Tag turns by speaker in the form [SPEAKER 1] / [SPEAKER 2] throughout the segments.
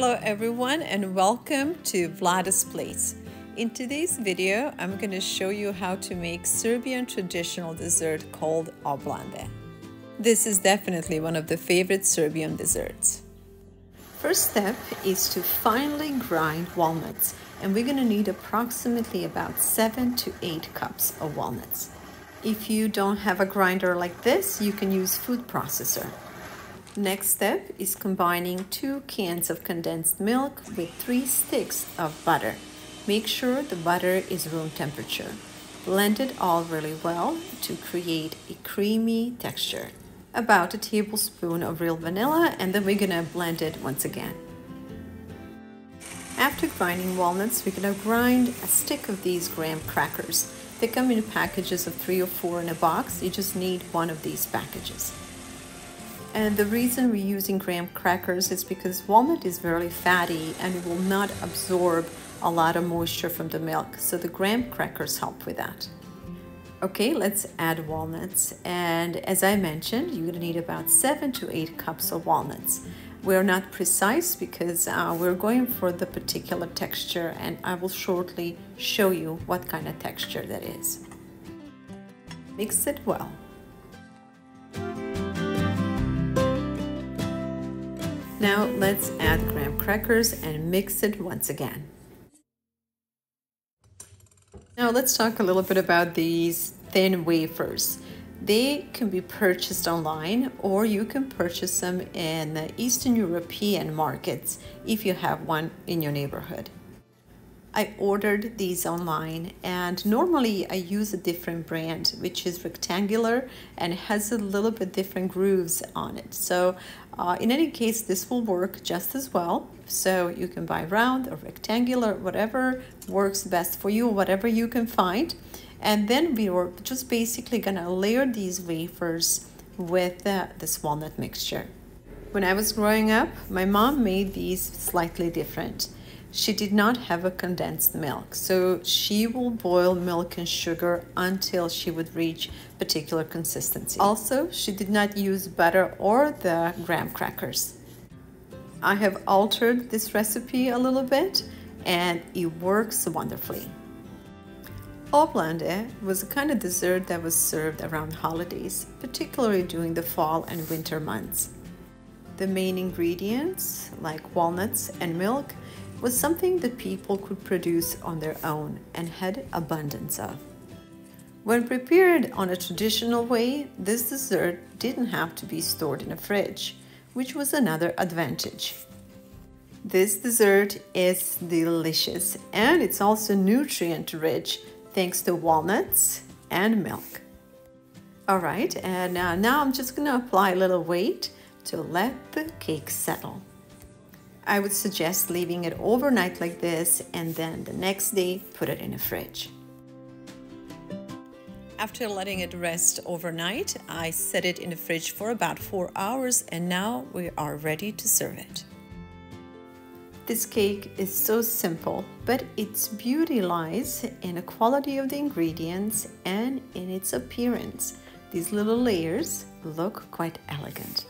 [SPEAKER 1] Hello everyone and welcome to Vlada's Place. In today's video, I'm going to show you how to make Serbian traditional dessert called Oblande. This is definitely one of the favorite Serbian desserts. First step is to finely grind walnuts, and we're going to need approximately about 7 to 8 cups of walnuts. If you don't have a grinder like this, you can use food processor. Next step is combining 2 cans of condensed milk with 3 sticks of butter. Make sure the butter is room temperature. Blend it all really well to create a creamy texture. About a tablespoon of real vanilla, and then we're gonna blend it once again. After grinding walnuts, we're gonna grind a stick of these graham crackers. They come in packages of 3 or 4 in a box. You just need one of these packages. And the reason we're using graham crackers is because walnut is very fatty and it will not absorb a lot of moisture from the milk. So the graham crackers help with that. Okay, let's add walnuts. And as I mentioned, you're gonna need about 7 to 8 cups of walnuts. We're not precise because we're going for the particular texture, and I will shortly show you what kind of texture that is. Mix it well. Now let's add graham crackers and mix it once again. Now let's talk a little bit about these thin wafers. They can be purchased online, or you can purchase them in the Eastern European markets if you have one in your neighborhood. I ordered these online, and normally I use a different brand which is rectangular and has a little bit different grooves on it. So in any case, this will work just as well. So you can buy round or rectangular, whatever works best for you, whatever you can find. And then we were just basically gonna layer these wafers with this walnut mixture. When I was growing up, my mom made these slightly different. She did not have a condensed milk, so she will boil milk and sugar until she would reach particular consistency. Also, she did not use butter or the graham crackers. I have altered this recipe a little bit, and it works wonderfully. Oblande was a kind of dessert that was served around holidays, particularly during the fall and winter months. The main ingredients, like walnuts and milk, was something that people could produce on their own and had abundance of. When prepared on a traditional way, this dessert didn't have to be stored in a fridge, which was another advantage. This dessert is delicious, and it's also nutrient-rich thanks to walnuts and milk. All right, and now I'm just gonna apply a little weight to let the cake settle. I would suggest leaving it overnight like this, and then the next day put it in the fridge. After letting it rest overnight, I set it in the fridge for about 4 hours, and now we are ready to serve it. This cake is so simple, but its beauty lies in the quality of the ingredients and in its appearance. These little layers look quite elegant.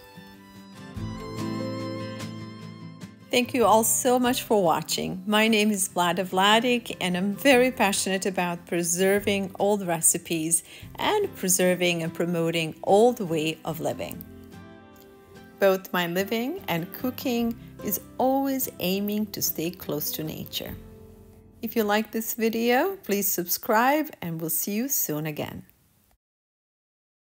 [SPEAKER 1] Thank you all so much for watching. My name is Vlada Vladic, and I'm very passionate about preserving old recipes and preserving and promoting old way of living. Both my living and cooking is always aiming to stay close to nature. If you like this video, please subscribe, and we'll see you soon again.